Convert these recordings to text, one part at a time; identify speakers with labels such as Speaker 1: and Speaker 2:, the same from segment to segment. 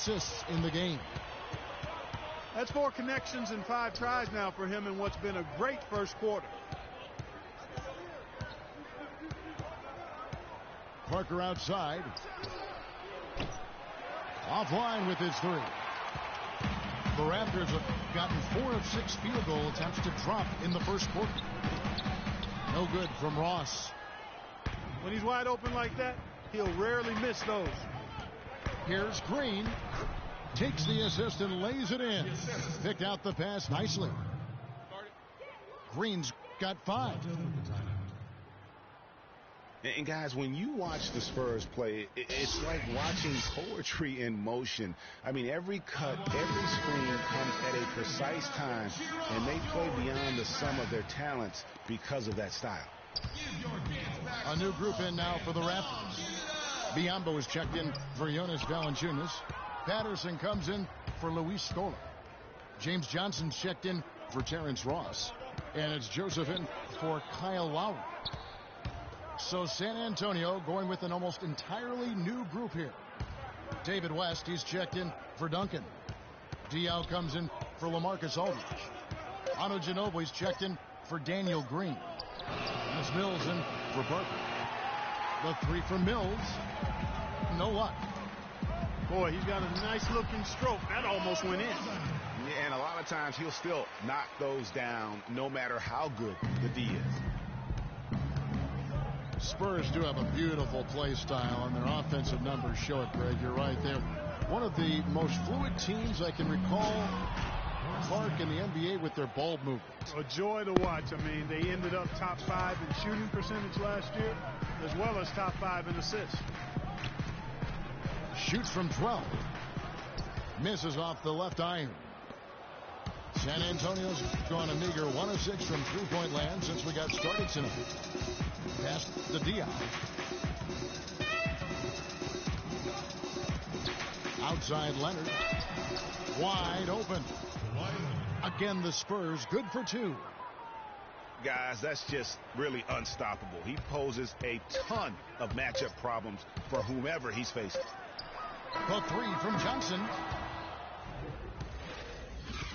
Speaker 1: assists in the game.
Speaker 2: That's 4 connections and 5 tries now for him in what's been a great first quarter.
Speaker 1: Parker outside. Offline with his 3. The Raptors have gotten 4 of 6 field goal attempts to drop in the first quarter. No good from Ross.
Speaker 2: When he's wide open like that, he'll rarely miss those.
Speaker 1: Here's Green. Takes the assist and lays it in. Picked out the pass nicely. Green's got 5.
Speaker 3: And guys, when you watch the Spurs play, it's like watching poetry in motion. I mean, every cut, every screen comes at a precise time, and they play beyond the sum of their talents because of that style.
Speaker 1: A new group in now for the Raptors. Biyombo is checked in for Jonas Valanciunas. Patterson comes in for Luis Scola. James Johnson's checked in for Terrence Ross. And it's Joseph in for Kyle Lowry. So San Antonio going with an almost entirely new group here. David West, he's checked in for Duncan. Diaw comes in for LaMarcus Aldridge. Otto Ginobili's checked in for Daniel Green. That's Mills in for Parker. The 3 from Mills. No luck.
Speaker 2: Boy, he's got a nice looking stroke. That almost went in.
Speaker 3: Yeah, and a lot of times he'll still knock those down no matter how good the D is.
Speaker 1: Spurs do have a beautiful play style, and their offensive numbers show it, Greg. You're right. They're one of the most fluid teams I can recall, Clark, in the NBA with their ball movement.
Speaker 2: A joy to watch. I mean, they ended up top 5 in shooting percentage last year, as well as top 5 in assists.
Speaker 1: Shoots from 12. Misses off the left iron. San Antonio's gone a meager 1 of 6 from three-point land since we got started tonight. Pass to Diaw. Outside Leonard. Wide open. Again, the Spurs good for 2.
Speaker 3: Guys, that's just really unstoppable. He poses a ton of matchup problems for whomever he's facing.
Speaker 1: The 3 from Johnson.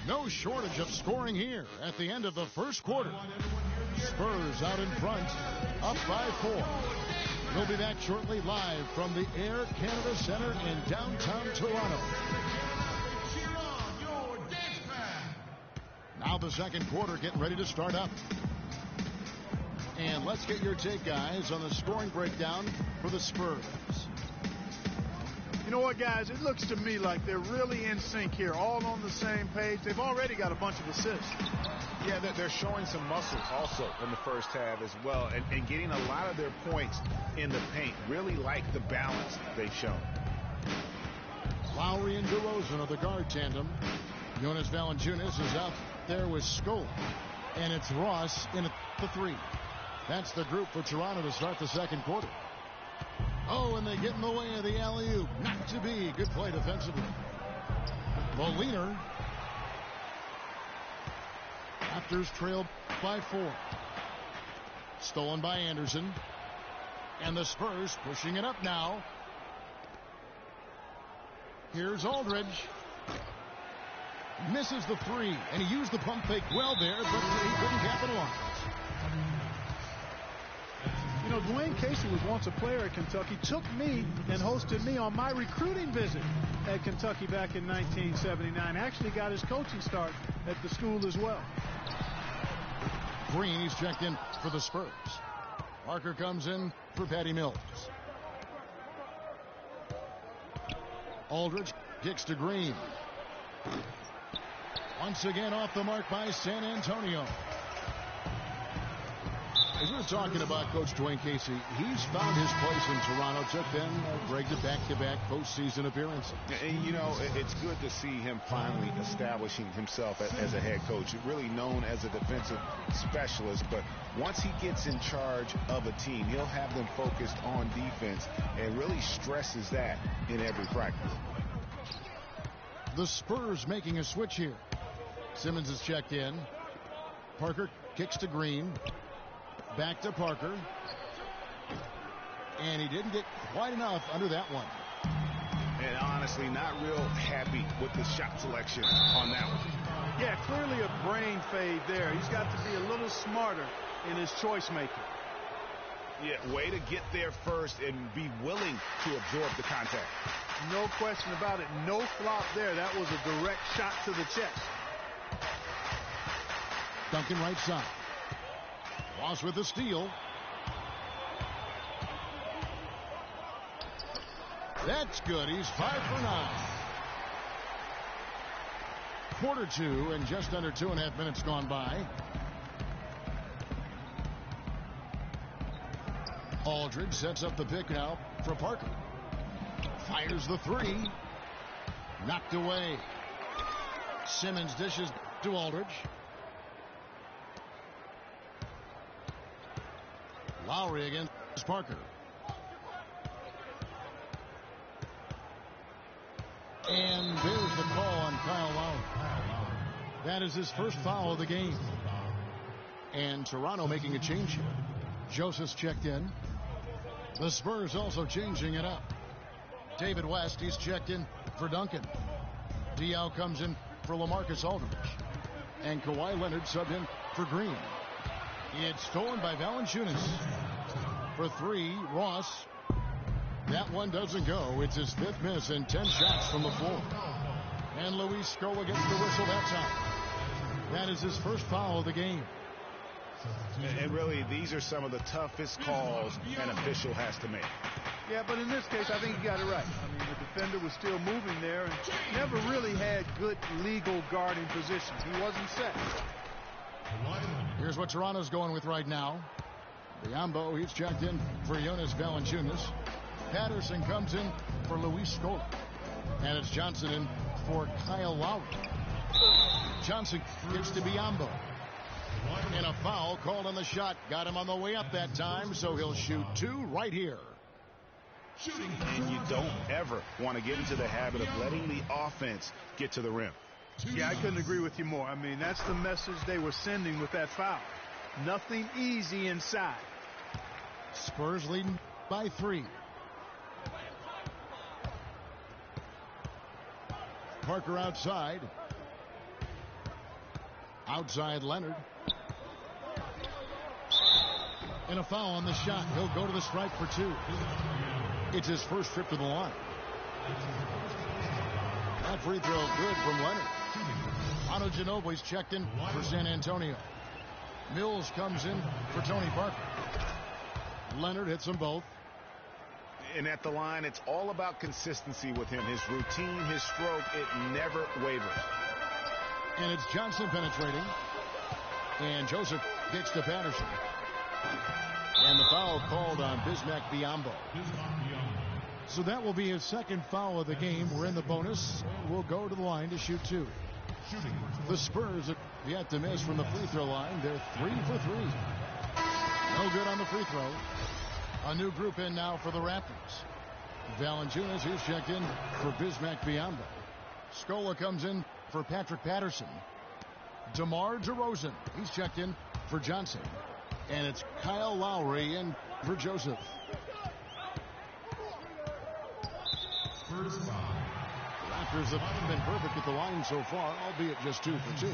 Speaker 1: No shortage of scoring here at the end of the first quarter. Spurs out in front, up by 4. We'll be back shortly live from the Air Canada Center in downtown Toronto. Now the second quarter getting ready to start up. And let's get your take, guys, on the scoring breakdown for the Spurs.
Speaker 2: You know what, guys? It looks to me like they're really in sync here, all on the same page. They've already got a bunch of assists.
Speaker 3: Yeah, they're showing some muscle also in the first half as well, and getting a lot of their points in the paint. Really like the balance they've shown.
Speaker 1: Lowry and DeRozan are the guard tandem. Jonas Valanciunas is out there with Scola. And it's Ross in at the 3. That's the group for Toronto to start the second quarter. Oh, and they get in the way of the alley-oop. Not to be. Good play defensively. Molina. Raptors trailed by 4. Stolen by Anderson. And the Spurs pushing it up now. Here's Aldridge. Misses the 3. And he used the pump fake well there, but he couldn't capitalize.
Speaker 2: You know, Dwayne Casey was once a player at Kentucky, took me and hosted me on my recruiting visit at Kentucky back in 1979. Actually got his coaching start at the school as well.
Speaker 1: Green, he's checked in for the Spurs. Parker comes in for Patty Mills. Aldridge kicks to Green. Once again off the mark by San Antonio. As we were talking about Coach Dwayne Casey, he's found his place in Toronto. Took them, Greg, to back-to-back postseason appearances.
Speaker 3: And, you know, it's good to see him finally establishing himself as a head coach. Really known as a defensive specialist, but once he gets in charge of a team, he'll have them focused on defense and really stresses that in every practice.
Speaker 1: The Spurs making a switch here. Simmons is checked in. Parker kicks to Green. Back to Parker. And he didn't get quite enough under that one.
Speaker 3: And honestly not real happy with the shot selection on that one.
Speaker 2: Yeah, clearly a brain fade there. He's got to be a little smarter in his choice making.
Speaker 3: Yeah, way to get there first and be willing to absorb the contact.
Speaker 2: No question about it. No flop there. That was a direct shot to the chest.
Speaker 1: Duncan right side. Ross with the steal. That's good. He's 5 for 9. Quarter 2 and just under 2.5 minutes gone by. Aldridge sets up the pick now for Parker. Fires the 3. Knocked away. Simmons dishes to Aldridge. Lowry against Parker. And there's the call on Kyle Lowry. That is his first foul of the game. And Toronto making a change here. Joseph's checked in. The Spurs also changing it up. David West, he's checked in for Duncan. Diaw comes in for LaMarcus Aldridge. And Kawhi Leonard subbed in for Green. It's stolen by Valanciunas. For 3, Ross. That one doesn't go. It's his 5th miss and 10 shots from the floor. And Luis Scola gets the whistle that time. That is his first foul of the game.
Speaker 3: And really, these are some of the toughest calls an official has to make.
Speaker 2: Yeah, but in this case, I think he got it right. I mean, the defender was still moving there and never really had good legal guarding position. He wasn't set.
Speaker 1: Here's what Toronto's going with right now. Biyombo, he's checked in for Jonas Valanciunas. Patterson comes in for Luis Scola. And it's Johnson in for Kyle Lowry. Johnson gives to Biyombo. And a foul called on the shot. Got him on the way up that time, so he'll shoot 2 right here.
Speaker 3: And you don't ever want to get into the habit of letting the offense get to the rim.
Speaker 2: Yeah, I couldn't agree with you more. I mean, that's the message they were sending with that foul. Nothing easy inside.
Speaker 1: Spurs leading by 3. Parker outside. Outside Leonard. And a foul on the shot. He'll go to the stripe for 2. It's his first trip to the line. That free throw good from Leonard. Manu Ginobili's checked in for San Antonio. Mills comes in for Tony Parker. Leonard hits them both.
Speaker 3: And at the line, it's all about consistency with him. His routine, his stroke, it never wavers.
Speaker 1: And it's Johnson penetrating. And Joseph gets to Patterson. And the foul called on Bismack Biyombo. So that will be his second foul of the game. We're in the bonus. We'll go to the line to shoot 2. The Spurs have yet to miss from the free throw line. They're 3 for 3. No good on the free throw. A new group in now for the Raptors. Valanciunas, he's checked in for Bismack Biyombo. Scola comes in for Patrick Patterson. DeMar DeRozan, he's checked in for Johnson. And it's Kyle Lowry in for Joseph. Raptors have been perfect at the line so far, albeit just 2 for 2.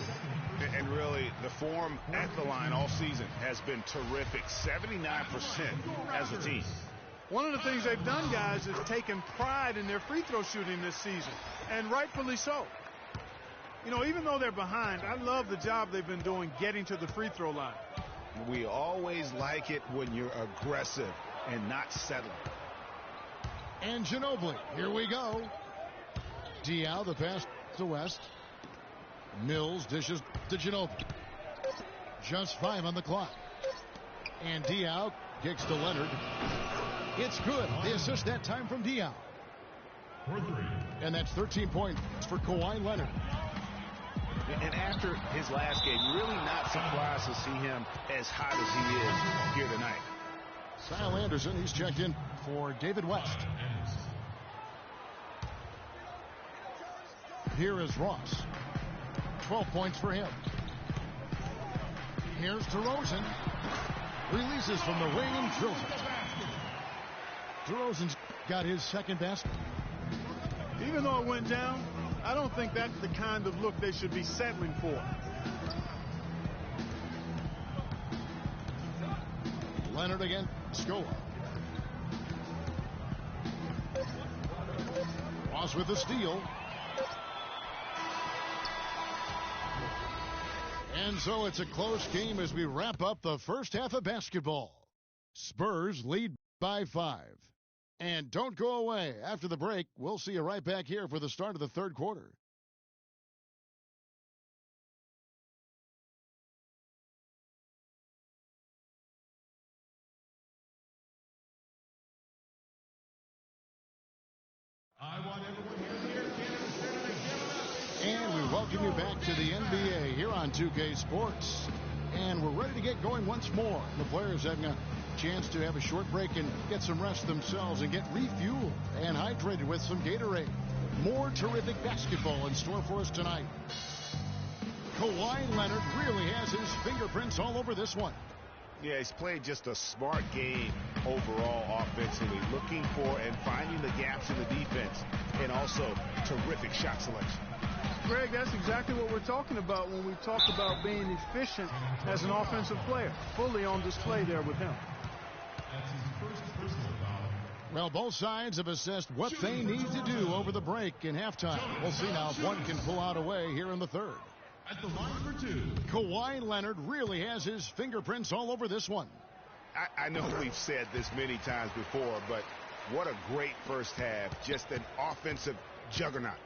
Speaker 3: And really, the form at the line all season has been terrific. 79% as a team.
Speaker 2: One of the things they've done, guys, is taken pride in their free throw shooting this season, and rightfully so. You know, even though they're behind, I love the job they've been doing getting to the free throw line.
Speaker 3: We always like it when you're aggressive and not settling.
Speaker 1: And Ginobili, here we go. Diaw, the pass to West. Mills dishes to Ginobili. Just 5 on the clock. And Diaw kicks to Leonard. It's good. The assist that time from Diaw. And that's 13 points for Kawhi Leonard.
Speaker 3: And after his last game, really not surprised to see him as hot as he is here tonight.
Speaker 1: Kyle Anderson, he's checked in for David West. Here is Ross. 12 points for him. Here's DeRozan. Releases from the wing and drills it. DeRozan's got his second basket.
Speaker 2: Even though it went down, I don't think that's the kind of look they should be settling for.
Speaker 1: Leonard again. Scola. Ross with the steal. And so it's a close game as we wrap up the first half of basketball. Spurs lead by 5. And don't go away. After the break, we'll see you right back here for the start of the third quarter. And we welcome you back to the NBA here on 2K Sports. And we're ready to get going once more. The players having a chance to have a short break and get some rest themselves and get refueled and hydrated with some Gatorade. More terrific basketball in store for us tonight. Kawhi Leonard really has his fingerprints all over this one.
Speaker 3: Yeah, he's played just a smart game overall offensively, looking for and finding the gaps in the defense, and also terrific shot selection.
Speaker 2: Greg, that's exactly what we're talking about when we talk about being efficient as an offensive player. Fully on display there with him.
Speaker 1: Well, both sides have assessed what they need to do over the break in halftime. We'll see now if one can pull out a way here in the third. At the line for 2, Kawhi Leonard really has his fingerprints all over this one.
Speaker 3: I know we've said this many times before, but what a great first half. Just an offensive juggernaut.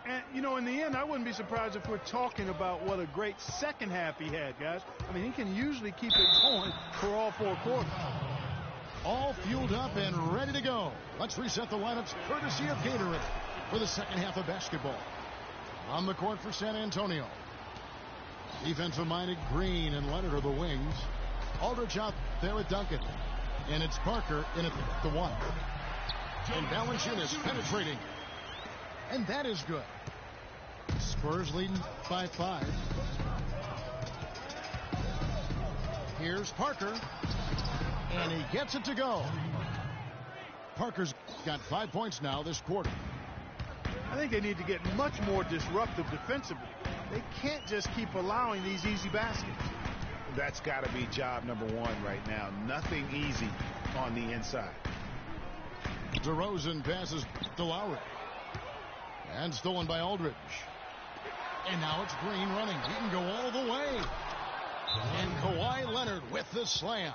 Speaker 2: And, you know, in the end, I wouldn't be surprised if we're talking about what a great second half he had, guys. I mean, he can usually keep it going for all 4 quarters.
Speaker 1: All fueled up and ready to go. Let's reset the lineups courtesy of Gatorade for the second half of basketball. On the court for San Antonio. Defensive-minded Green and Leonard are the wings. Aldridge out there with Duncan. And it's Parker in at the 1. And Valanciunas penetrating. And that is good. Spurs leading by 5. Here's Parker. And he gets it to go. Parker's got 5 points now this quarter.
Speaker 2: I think they need to get much more disruptive defensively. They can't just keep allowing these easy baskets.
Speaker 3: That's got to be job number 1 right now. Nothing easy on the inside.
Speaker 1: DeRozan passes to Lowry. And stolen by Aldridge. And now it's Green running. He can go all the way. And Kawhi Leonard with the slam.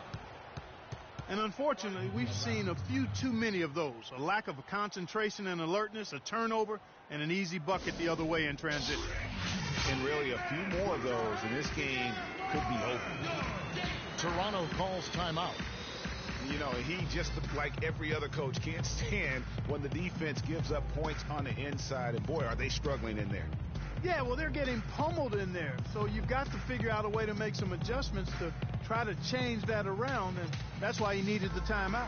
Speaker 2: And unfortunately, we've seen a few too many of those. A lack of concentration and alertness, a turnover, and an easy bucket the other way in transition.
Speaker 3: And really a few more of those, and this game could be over.
Speaker 1: Toronto calls timeout.
Speaker 3: You know, he just like every other coach can't stand when the defense gives up points on the inside. And boy, are they struggling in there.
Speaker 2: Yeah, well, they're getting pummeled in there. So you've got to figure out a way to make some adjustments to try to change that around. And that's why he needed the timeout.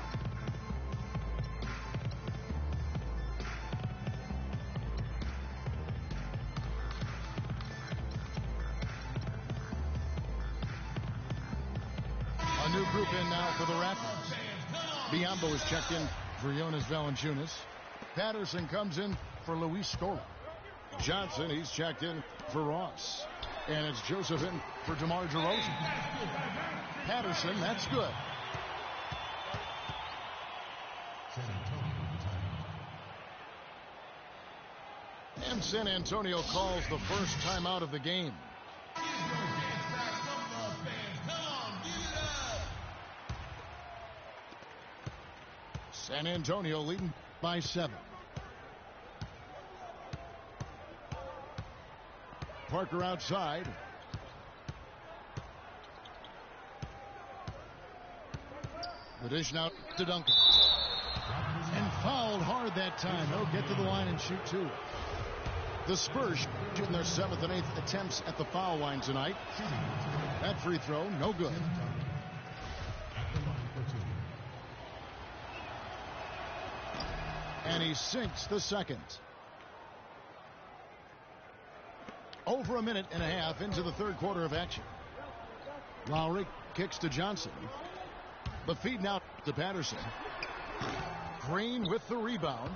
Speaker 1: A new group in now for the Raptors. Biyombo is checked in for Jonas Valanciunas. Patterson comes in for Luis Scola. Johnson, he's checked in for Ross. And it's Joseph in for DeMar DeRozan. Patterson, that's good. And San Antonio calls the first timeout of the game. San Antonio leading by 7. Parker outside. The dish now to Duncan. And fouled hard that time. They'll get to the line and shoot 2. The Spurs shooting their 7th and 8th attempts at the foul line tonight. That free throw, no good. And he sinks the second. Over a minute and a half into the third quarter of action. Lowry kicks to Johnson. The feed now to Patterson. Green with the rebound.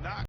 Speaker 3: Not